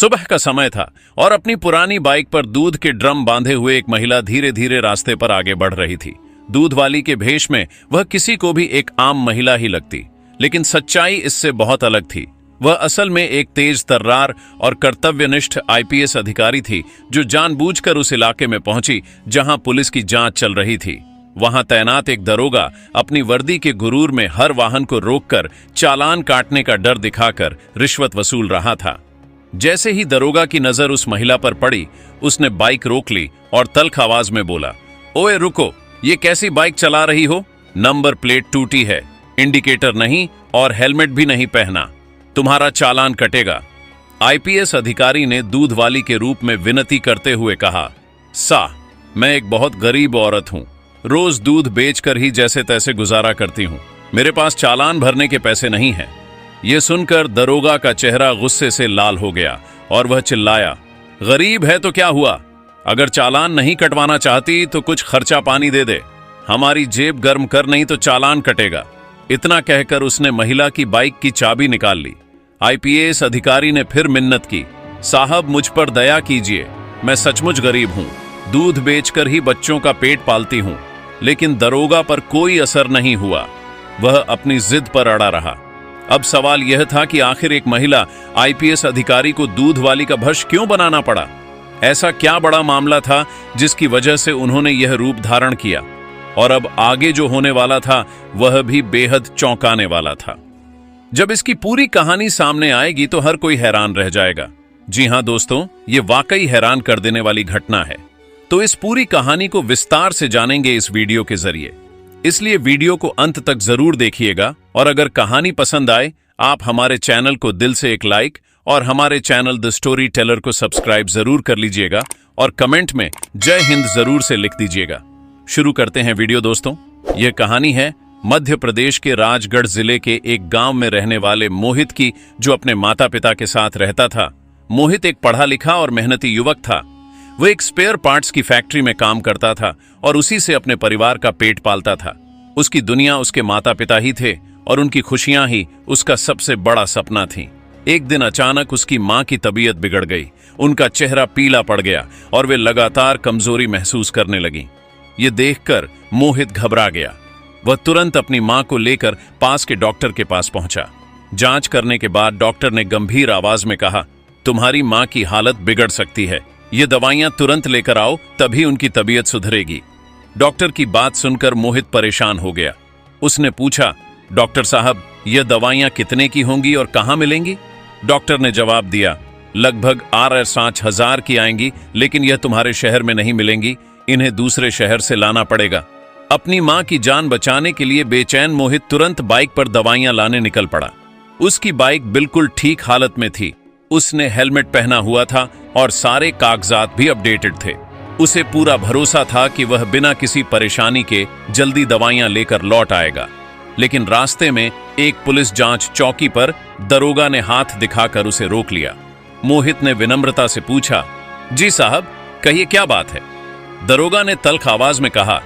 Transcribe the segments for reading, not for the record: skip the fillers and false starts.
सुबह का समय था और अपनी पुरानी बाइक पर दूध के ड्रम बांधे हुए एक महिला धीरे धीरे रास्ते पर आगे बढ़ रही थी। दूध वाली के भेष में वह किसी को भी एक आम महिला ही लगती, लेकिन सच्चाई इससे बहुत अलग थी। वह असल में एक तेज तर्रार और कर्तव्यनिष्ठ आईपीएस अधिकारी थी, जो जानबूझकर उस इलाके में पहुंची जहां पुलिस की जांच चल रही थी। वहां तैनात एक दरोगा अपनी वर्दी के गुरूर में हर वाहन को रोककर चालान काटने का डर दिखाकर रिश्वत वसूल रहा था। जैसे ही दरोगा की नजर उस महिला पर पड़ी, उसने बाइक रोक ली और तल्ख आवाज में बोला, ओए रुको, ये कैसी बाइक चला रही हो? नंबर प्लेट टूटी है, इंडिकेटर नहीं और हेलमेट भी नहीं पहना, तुम्हारा चालान कटेगा। आईपीएस अधिकारी ने दूध वाली के रूप में विनती करते हुए कहा, मैं एक बहुत गरीब औरत हूं, रोज दूध बेचकर ही जैसे तैसे गुजारा करती हूं, मेरे पास चालान भरने के पैसे नहीं हैं। यह सुनकर दरोगा का चेहरा गुस्से से लाल हो गया और वह चिल्लाया, गरीब है तो क्या हुआ? अगर चालान नहीं कटवाना चाहती तो कुछ खर्चा पानी दे दे, हमारी जेब गर्म कर, नहीं तो चालान कटेगा। इतना कहकर उसने महिला की बाइक की चाबी निकाल ली। आईपीएस अधिकारी ने फिर मिन्नत की, साहब मुझ पर दया कीजिए, मैं सचमुच गरीब हूं, दूध बेचकर ही बच्चों का पेट पालती हूं। लेकिन दरोगा पर कोई असर नहीं हुआ, वह अपनी जिद पर अड़ा रहा। अब सवाल यह था कि आखिर एक महिला आईपीएस अधिकारी को दूध वाली का भक्ष क्यों बनाना पड़ा? ऐसा क्या बड़ा मामला था जिसकी वजह से उन्होंने यह रूप धारण किया? और अब आगे जो होने वाला था वह भी बेहद चौंकाने वाला था। जब इसकी पूरी कहानी सामने आएगी तो हर कोई हैरान रह जाएगा। जी हां दोस्तों, ये वाकई हैरान कर देने वाली घटना है। तो इस पूरी कहानी को विस्तार से जानेंगे इस वीडियो के जरिए, इसलिए वीडियो को अंत तक जरूर देखिएगा। और अगर कहानी पसंद आए, आप हमारे चैनल को दिल से एक लाइक और हमारे चैनल द स्टोरी टेलर को सब्सक्राइब जरूर कर लीजिएगा और कमेंट में जय हिंद जरूर से लिख दीजिएगा। शुरू करते हैं वीडियो दोस्तों। यह कहानी है मध्य प्रदेश के राजगढ़ जिले के एक गांव में रहने वाले मोहित की, जो अपने माता पिता के साथ रहता था। मोहित एक पढ़ा लिखा और मेहनती युवक था। वह एक स्पेयर पार्ट्स की फैक्ट्री में काम करता था और उसी से अपने परिवार का पेट पालता था। उसकी दुनिया उसके माता पिता ही थे और उनकी खुशियां ही उसका सबसे बड़ा सपना थी। एक दिन अचानक उसकी मां की तबीयत बिगड़ गई। उनका चेहरा पीला पड़ गया और वे लगातार कमजोरी महसूस करने लगी। ये देखकर मोहित घबरा गया। वह तुरंत अपनी मां को लेकर पास के डॉक्टर के पास पहुंचा। जांच करने के बाद डॉक्टर ने गंभीर आवाज में कहा, तुम्हारी मां की हालत बिगड़ सकती है, ये दवाइयां तुरंत लेकर आओ, तभी उनकी तबीयत सुधरेगी। डॉक्टर की बात सुनकर मोहित परेशान हो गया। उसने पूछा, डॉक्टर साहब, ये दवाइयां कितने की होंगी और कहां मिलेंगी? डॉक्टर ने जवाब दिया, लगभग 5,000 की आएंगी, लेकिन यह तुम्हारे शहर में नहीं मिलेंगी, इन्हें दूसरे शहर से लाना पड़ेगा। अपनी मां की जान बचाने के लिए बेचैन मोहित तुरंत बाइक पर दवाइयां लाने निकल पड़ा। उसकी बाइक बिल्कुल ठीक हालत में थी। उसने हेलमेट पहना हुआ था और सारे कागजात भी अपडेटेड थे। उसे पूरा भरोसा था कि वह बिना किसी परेशानी के जल्दी दवाइयां लेकर लौट आएगा। लेकिन रास्ते में एक पुलिस जांच चौकी पर दरोगा ने हाथ दिखाकर उसे रोक लिया। मोहित ने विनम्रता से पूछा, जी साहब, कहिए क्या बात है? दरोगा ने तल्ख आवाज में कहा,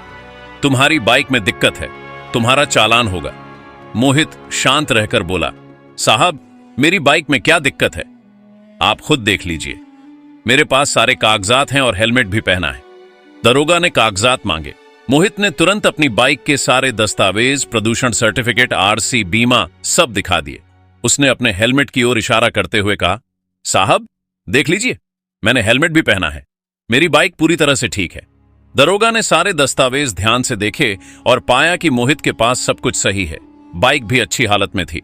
तुम्हारी बाइक में दिक्कत है, तुम्हारा चालान होगा। मोहित शांत रहकर बोला, साहब, मेरी बाइक में क्या दिक्कत है? आप खुद देख लीजिए, मेरे पास सारे कागजात हैं और हेलमेट भी पहना है। दरोगा ने कागजात मांगे। मोहित ने तुरंत अपनी बाइक के सारे दस्तावेज, प्रदूषण सर्टिफिकेट, आरसी, बीमा सब दिखा दिए। उसने अपने हेलमेट की ओर इशारा करते हुए कहा, साहब देख लीजिए, मैंने हेलमेट भी पहना है, मेरी बाइक पूरी तरह से ठीक है। दरोगा ने सारे दस्तावेज ध्यान से देखे और पाया कि मोहित के पास सब कुछ सही है, बाइक भी अच्छी हालत में थी।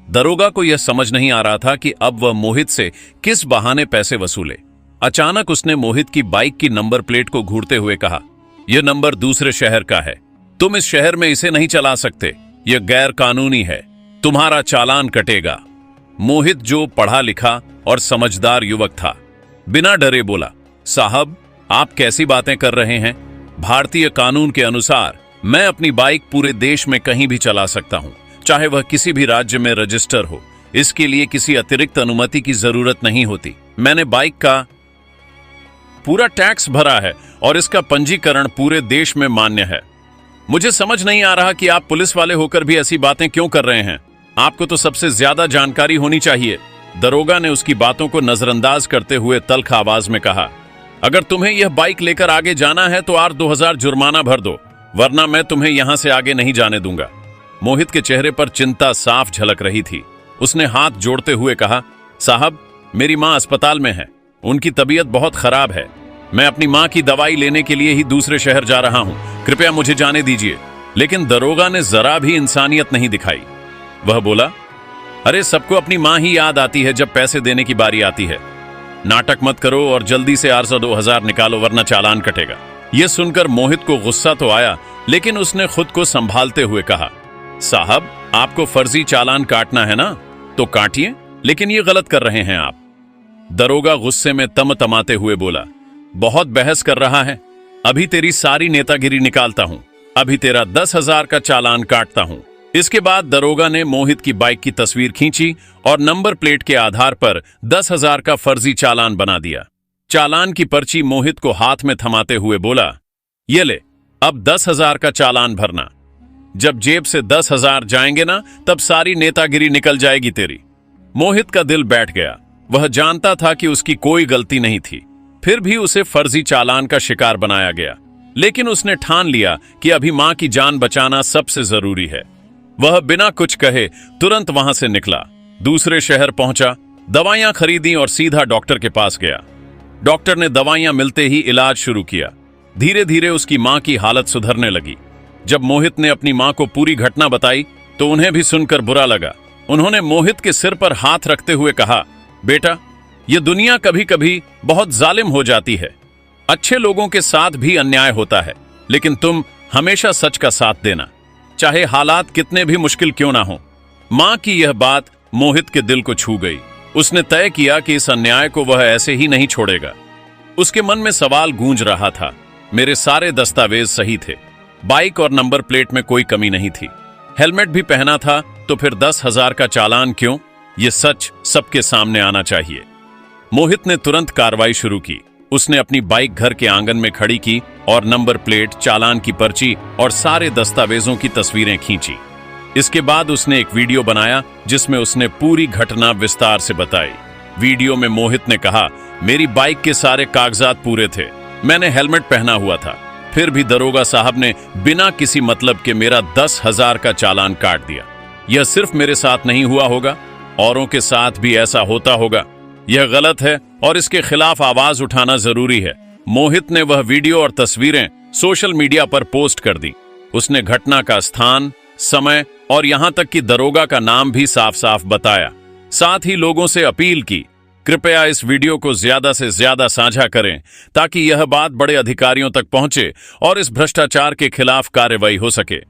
दरोगा को यह समझ नहीं आ रहा था कि अब वह मोहित से किस बहाने पैसे वसूले। अचानक उसने मोहित की बाइक की नंबर प्लेट को घूरते हुए कहा, यह नंबर दूसरे शहर का है, तुम इस शहर में इसे नहीं चला सकते, यह गैर कानूनी है, तुम्हारा चालान कटेगा। मोहित, जो पढ़ा लिखा और समझदार युवक था, बिना डरे बोला, साहब आप कैसी बातें कर रहे हैं? भारतीय कानून के अनुसार मैं अपनी बाइक पूरे देश में कहीं भी चला सकता हूं, चाहे वह किसी भी राज्य में रजिस्टर हो। इसके लिए किसी अतिरिक्त अनुमति की जरूरत नहीं होती। मैंने बाइक का पूरा टैक्स भरा है और इसका पंजीकरण पूरे देश में मान्य है। मुझे समझ नहीं आ रहा कि आप पुलिस वाले होकर भी ऐसी बातें क्यों कर रहे हैं। आपको तो सबसे ज्यादा जानकारी होनी चाहिए। दरोगा ने उसकी बातों को नजरअंदाज करते हुए तल्ख आवाज में कहा, अगर तुम्हें यह बाइक लेकर आगे जाना है तो 8-2000 जुर्माना भर दो, वरना मैं तुम्हें यहां से आगे नहीं जाने दूंगा। मोहित के चेहरे पर चिंता साफ झलक रही थी। उसने हाथ जोड़ते हुए कहा, साहब, मेरी मां अस्पताल में है, उनकी तबीयत बहुत खराब है। मैं अपनी मां की दवाई लेने के लिए ही दूसरे शहर जा रहा हूं, कृपया मुझे जाने दीजिए। लेकिन दरोगा ने जरा भी इंसानियत नहीं दिखाई। वह बोला, अरे सबको अपनी मां ही याद आती है जब पैसे देने की बारी आती है। नाटक मत करो और जल्दी से 800-2000 निकालो, वरना चालान कटेगा। यह सुनकर मोहित को गुस्सा तो आया, लेकिन उसने खुद को संभालते हुए कहा, साहब, आपको फर्जी चालान काटना है ना, तो काटिए, लेकिन ये गलत कर रहे हैं आप। दरोगा गुस्से में तमतमाते हुए बोला, बहुत बहस कर रहा है, अभी तेरी सारी नेतागिरी निकालता हूं, अभी तेरा 10,000 का चालान काटता हूं। इसके बाद दरोगा ने मोहित की बाइक की तस्वीर खींची और नंबर प्लेट के आधार पर 10,000 का फर्जी चालान बना दिया। चालान की पर्ची मोहित को हाथ में थमाते हुए बोला, ये ले, अब 10,000 का चालान भरना। जब जेब से 10,000 जाएंगे ना, तब सारी नेतागिरी निकल जाएगी तेरी। मोहित का दिल बैठ गया। वह जानता था कि उसकी कोई गलती नहीं थी, फिर भी उसे फर्जी चालान का शिकार बनाया गया। लेकिन उसने ठान लिया कि अभी मां की जान बचाना सबसे जरूरी है। वह बिना कुछ कहे तुरंत वहां से निकला, दूसरे शहर पहुंचा, दवाइयां खरीदी और सीधा डॉक्टर के पास गया। डॉक्टर ने दवाइयां मिलते ही इलाज शुरू किया। धीरे धीरे उसकी मां की हालत सुधरने लगी। जब मोहित ने अपनी मां को पूरी घटना बताई तो उन्हें भी सुनकर बुरा लगा। उन्होंने मोहित के सिर पर हाथ रखते हुए कहा, बेटा, यह दुनिया कभी कभी बहुत जालिम हो जाती है। अच्छे लोगों के साथ भी अन्याय होता है, लेकिन तुम हमेशा सच का साथ देना, चाहे हालात कितने भी मुश्किल क्यों ना हो। मां की यह बात मोहित के दिल को छू गई। उसने तय किया कि इस अन्याय को वह ऐसे ही नहीं छोड़ेगा। उसके मन में सवाल गूंज रहा था, मेरे सारे दस्तावेज सही थे, बाइक और नंबर प्लेट में कोई कमी नहीं थी, हेलमेट भी पहना था, तो फिर 10,000 का चालान क्यों? यह सच सबके सामने आना चाहिए। मोहित ने तुरंत कार्रवाई शुरू की। उसने अपनी बाइक घर के आंगन में खड़ी की और नंबर प्लेट, चालान की पर्ची और सारे दस्तावेजों की तस्वीरें खींची। इसके बाद उसने एक वीडियो बनाया जिसमें उसने पूरी घटना विस्तार से बताई। वीडियो में मोहित ने कहा, मेरी बाइक के सारे कागजात पूरे थे, मैंने हेलमेट पहना हुआ था, फिर भी दरोगा साहब ने बिना किसी मतलब के मेरा 10,000 का चालान काट दिया। यह सिर्फ मेरे साथ नहीं हुआ होगा, औरों के साथ भी ऐसा होता होगा। यह गलत है और इसके खिलाफ आवाज उठाना जरूरी है। मोहित ने वह वीडियो और तस्वीरें सोशल मीडिया पर पोस्ट कर दी। उसने घटना का स्थान, समय और यहां तक कि दरोगा का नाम भी साफ साफ बताया। साथ ही लोगों से अपील की, कृपया इस वीडियो को ज्यादा से ज्यादा साझा करें ताकि यह बात बड़े अधिकारियों तक पहुंचे और इस भ्रष्टाचार के खिलाफ कार्रवाई हो सके।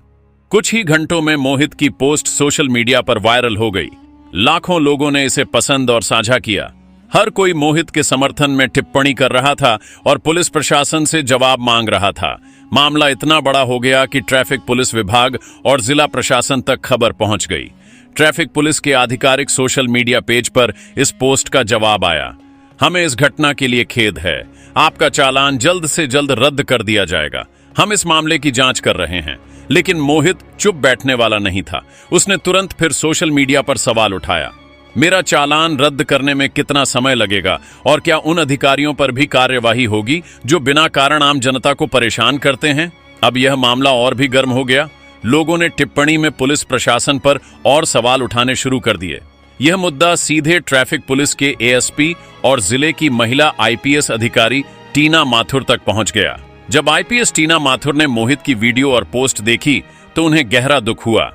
कुछ ही घंटों में मोहित की पोस्ट सोशल मीडिया पर वायरल हो गई। लाखों लोगों ने इसे पसंद और साझा किया। हर कोई मोहित के समर्थन में टिप्पणी कर रहा था और पुलिस प्रशासन से जवाब मांग रहा था। मामला इतना बड़ा हो गया कि ट्रैफिक पुलिस विभाग और जिला प्रशासन तक खबर पहुंच गई। ट्रैफिक पुलिस के आधिकारिक सोशल मीडिया पेज पर इस पोस्ट का जवाब आया, हमें इस घटना के लिए खेद है, आपका चालान जल्द से जल्द रद्द कर दिया जाएगा, हम इस मामले की जांच कर रहे हैं। लेकिन मोहित चुप बैठने वाला नहीं था। उसने तुरंत फिर सोशल मीडिया पर सवाल उठाया, मेरा चालान रद्द करने में कितना समय लगेगा और क्या उन अधिकारियों पर भी कार्यवाही होगी जो बिना कारण आम जनता को परेशान करते हैं? अब यह मामला और भी गर्म हो गया। लोगों ने टिप्पणी में पुलिस प्रशासन पर और सवाल उठाने शुरू कर दिए। यह मुद्दा सीधे ट्रैफिक पुलिस के एएसपी और जिले की महिला आईपीएस अधिकारी टीना माथुर तक पहुंच गया। जब आईपीएस टीना माथुर ने मोहित की वीडियो और पोस्ट देखी तो उन्हें गहरा दुख हुआ।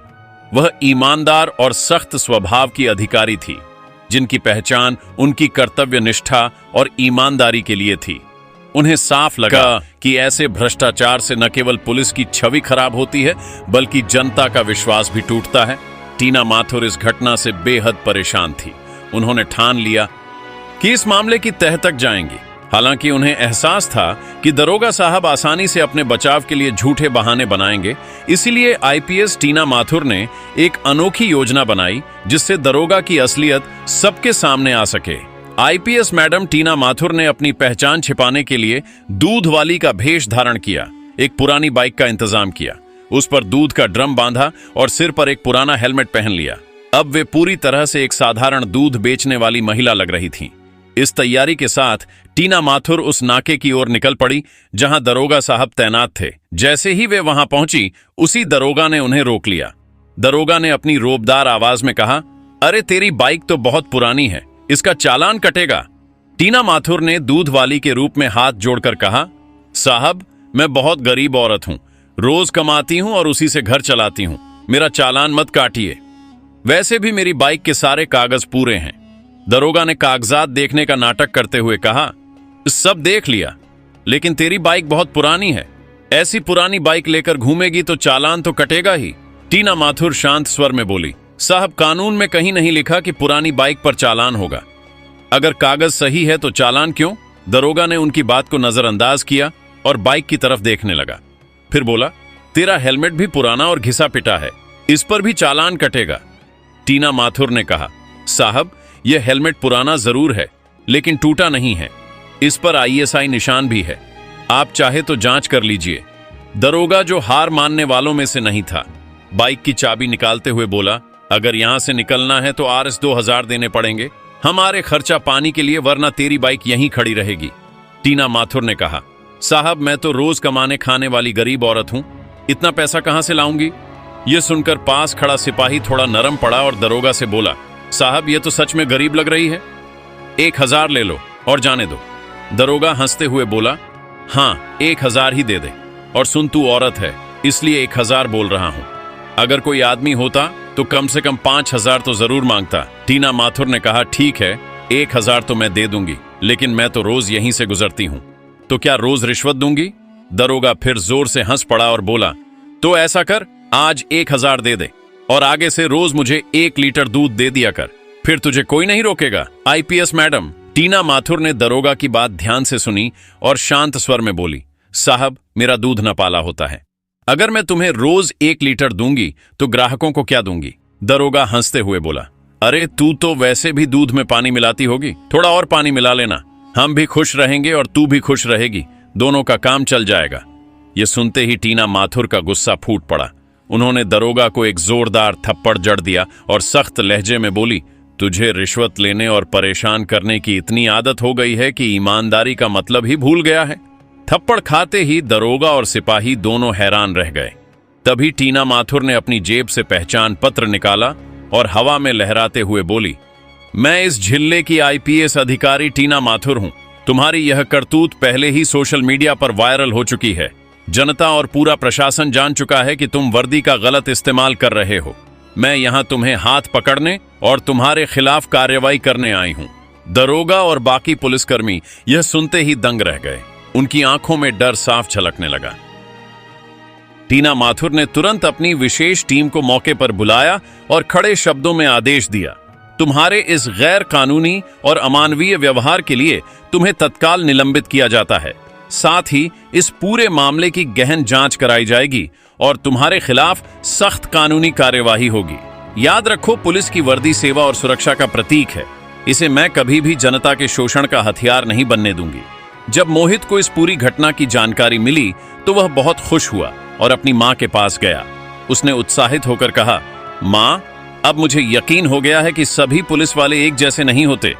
वह ईमानदार और सख्त स्वभाव की अधिकारी थी, जिनकी पहचान उनकी कर्तव्य निष्ठा और ईमानदारी के लिए थी। उन्हें साफ लगा कि ऐसे भ्रष्टाचार से न केवल पुलिस की छवि खराब होती है, बल्कि जनता का विश्वास भी टूटता है। टीना माथुर इस घटना से बेहद परेशान थी। उन्होंने ठान लिया कि इस मामले की तह तक जाएंगी। हालांकि उन्हें एहसास था कि दरोगा साहब आसानी से अपने बचाव के लिए झूठे बहाने बनाएंगे, इसीलिए आईपीएस टीना माथुर ने एक अनोखी योजना बनाई जिससे दरोगा की असलियत सबके सामने आ सके। आईपीएस मैडम टीना माथुर ने अपनी पहचान छिपाने के लिए दूध वाली का भेष धारण किया, एक पुरानी बाइक का इंतजाम किया, उस पर दूध का ड्रम बांधा और सिर पर एक पुराना हेलमेट पहन लिया। अब वे पूरी तरह से एक साधारण दूध बेचने वाली महिला लग रही थीं। इस तैयारी के साथ टीना माथुर उस नाके की ओर निकल पड़ी जहां दरोगा साहब तैनात थे। जैसे ही वे वहां पहुंची, उसी दरोगा ने उन्हें रोक लिया। दरोगा ने अपनी रोबदार आवाज में कहा, अरे तेरी बाइक तो बहुत पुरानी है, इसका चालान कटेगा। टीना माथुर ने दूध वाली के रूप में हाथ जोड़कर कहा, साहब मैं बहुत गरीब औरत हूं, रोज कमाती हूं और उसी से घर चलाती हूं, मेरा चालान मत काटिए। वैसे भी मेरी बाइक के सारे कागज पूरे हैं। दरोगा ने कागजात देखने का नाटक करते हुए कहा, सब देख लिया, लेकिन तेरी बाइक बहुत पुरानी है, ऐसी पुरानी बाइक लेकर घूमेगी तो चालान तो कटेगा ही। टीना माथुर शांत स्वर में बोली, साहब कानून में कहीं नहीं लिखा कि पुरानी बाइक पर चालान होगा। अगर कागज सही है तो चालान क्यों? दरोगा ने उनकी बात को नजरअंदाज किया और बाइक की तरफ देखने लगा। फिर बोला, तेरा हेलमेट भी पुराना और घिसा पिटा है, इस पर भी चालान कटेगा। टीना माथुर ने कहा, साहब यह हेलमेट पुराना जरूर है, लेकिन टूटा नहीं है, इस पर ISI निशान भी है, आप चाहे तो जांच कर लीजिए। दरोगा, जो हार मानने वालों में से नहीं था, बाइक की चाबी निकालते हुए बोला, अगर यहां से निकलना है तो RS 2000 देने पड़ेंगे, हमारे खर्चा पानी के लिए, वरना तेरी बाइक यहीं खड़ी रहेगी। टीना माथुर ने कहा, साहब मैं तो रोज कमाने खाने वाली गरीब औरत हूं, इतना पैसा कहां से लाऊंगी। यह सुनकर पास खड़ा सिपाही थोड़ा नरम पड़ा और दरोगा से बोला, साहब यह तो सच में गरीब लग रही है, 1000 ले लो और जाने दो। दरोगा हंसते हुए बोला, हाँ 1000 ही दे दे, और सुन तू औरत है इसलिए 1000 बोल रहा हूं, अगर कोई आदमी होता तो कम से कम 5000 तो जरूर मांगता। टीना माथुर ने कहा, ठीक है 1000 तो मैं दे दूंगी, लेकिन मैं तो रोज यहीं से गुजरती हूं, तो क्या रोज रिश्वत दूंगी। दरोगा फिर जोर से हंस पड़ा और बोला, तो ऐसा कर, आज 1000 दे दे और आगे से रोज मुझे 1 लीटर दूध दे दिया कर, फिर तुझे कोई नहीं रोकेगा। IPS madam. टीना माथुर ने दरोगा की बात ध्यान से सुनी और शांत स्वर में बोली, साहब मेरा दूध न पाला होता है, अगर मैं तुम्हें रोज 1 लीटर दूंगी तो ग्राहकों को क्या दूंगी। दरोगा हंसते हुए बोला, अरे तू तो वैसे भी दूध में पानी मिलाती होगी, थोड़ा और पानी मिला लेना, हम भी खुश रहेंगे और तू भी खुश रहेगी, दोनों का काम चल जाएगा। यह सुनते ही टीना माथुर का गुस्सा फूट पड़ा। उन्होंने दरोगा को एक जोरदार थप्पड़ जड़ दिया और सख्त लहजे में बोली, तुझे रिश्वत लेने और परेशान करने की इतनी आदत हो गई है कि ईमानदारी का मतलब ही भूल गया है। थप्पड़ खाते ही दरोगा और सिपाही दोनों हैरान रह गए। तभी टीना माथुर ने अपनी जेब से पहचान पत्र निकाला और हवा में लहराते हुए बोली, मैं इस जिले की IPS अधिकारी टीना माथुर हूं। तुम्हारी यह करतूत पहले ही सोशल मीडिया पर वायरल हो चुकी है। जनता और पूरा प्रशासन जान चुका है कि तुम वर्दी का गलत इस्तेमाल कर रहे हो। मैं यहां तुम्हें हाथ पकड़ने और तुम्हारे खिलाफ कार्रवाई करने आई हूं। दरोगा और बाकी पुलिसकर्मी यह सुनते ही दंग रह गए। उनकी आंखों में डर साफ झलकने लगा। टीना माथुर ने तुरंत अपनी विशेष टीम को मौके पर बुलाया और खड़े शब्दों में आदेश दिया, तुम्हारे इस गैर कानूनी और अमानवीय व्यवहार के लिए तुम्हें तत्काल निलंबित किया जाता है। साथ ही इस पूरे मामले की गहन जांच कराई जाएगी और तुम्हारे खिलाफ सख्त कानूनी कार्यवाही होगी। याद रखो, पुलिस की वर्दी सेवा और सुरक्षा का प्रतीक है। इसे मैं कभी भी जनता के शोषण का हथियार नहीं बनने दूंगी। जब मोहित को इस पूरी घटना की जानकारी मिली तो वह बहुत खुश हुआ और अपनी मां के पास गया। उसने उत्साहित होकर कहा, मां, अब मुझे यकीन हो गया है कि सभी पुलिस वाले एक जैसे नहीं होते।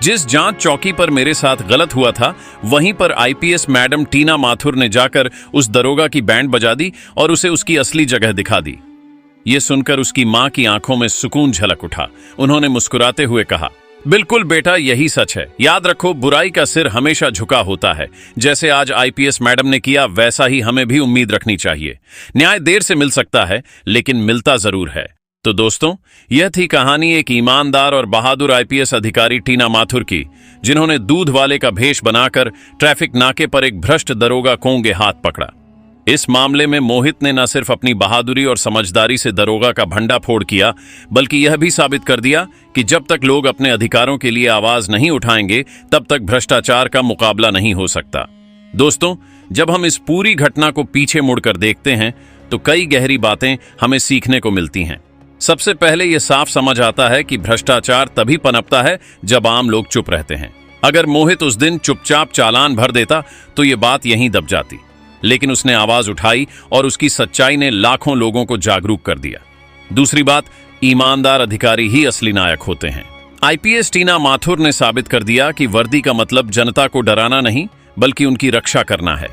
जिस जांच चौकी पर मेरे साथ गलत हुआ था, वहीं पर IPS मैडम टीना माथुर ने जाकर उस दरोगा की बैंड बजा दी और उसे उसकी असली जगह दिखा दी। यह सुनकर उसकी मां की आंखों में सुकून झलक उठा। उन्होंने मुस्कुराते हुए कहा, बिल्कुल बेटा, यही सच है। याद रखो, बुराई का सिर हमेशा झुका होता है। जैसे आज IPS मैडम ने किया, वैसा ही हमें भी उम्मीद रखनी चाहिए। न्याय देर से मिल सकता है, लेकिन मिलता जरूर है। तो दोस्तों, यह थी कहानी एक ईमानदार और बहादुर IPS अधिकारी टीना माथुर की, जिन्होंने दूध वाले का भेष बनाकर ट्रैफिक नाके पर एक भ्रष्ट दरोगा को ओंगे हाथ पकड़ा। इस मामले में मोहित ने न सिर्फ अपनी बहादुरी और समझदारी से दरोगा का भंडाफोड़ किया, बल्कि यह भी साबित कर दिया कि जब तक लोग अपने अधिकारों के लिए आवाज नहीं उठाएंगे, तब तक भ्रष्टाचार का मुकाबला नहीं हो सकता। दोस्तों, जब हम इस पूरी घटना को पीछे मुड़कर देखते हैं तो कई गहरी बातें हमें सीखने को मिलती हैं। सबसे पहले यह साफ समझ आता है कि भ्रष्टाचार तभी पनपता है जब आम लोग चुप रहते हैं। अगर मोहित उस दिन चुपचाप चालान भर देता तो यह बात यहीं दब जाती, लेकिन उसने आवाज उठाई और उसकी सच्चाई ने लाखों लोगों को जागरूक कर दिया। दूसरी बात, ईमानदार अधिकारी ही असली नायक होते हैं। आईपीएस टीना माथुर ने साबित कर दिया कि वर्दी का मतलब जनता को डराना नहीं बल्कि उनकी रक्षा करना है।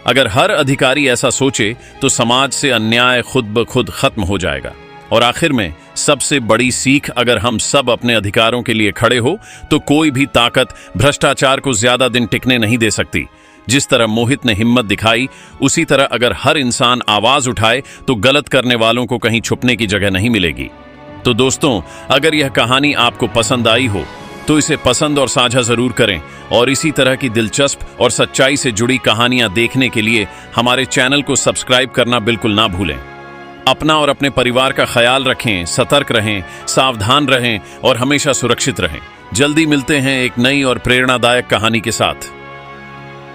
अगर हर अधिकारी ऐसा सोचे तो समाज से अन्याय खुद ब खुद खत्म हो जाएगा। और आखिर में सबसे बड़ी सीख, अगर हम सब अपने अधिकारों के लिए खड़े हो तो कोई भी ताकत भ्रष्टाचार को ज्यादा दिन टिकने नहीं दे सकती। जिस तरह मोहित ने हिम्मत दिखाई, उसी तरह अगर हर इंसान आवाज उठाए तो गलत करने वालों को कहीं छुपने की जगह नहीं मिलेगी। तो दोस्तों, अगर यह कहानी आपको पसंद आई हो तो इसे पसंद और साझा जरूर करें, और इसी तरह की दिलचस्प और सच्चाई से जुड़ी कहानियां देखने के लिए हमारे चैनल को सब्सक्राइब करना बिल्कुल ना भूलें। अपना और अपने परिवार का ख्याल रखें, सतर्क रहें, सावधान रहें और हमेशा सुरक्षित रहें। जल्दी मिलते हैं एक नई और प्रेरणादायक कहानी के साथ।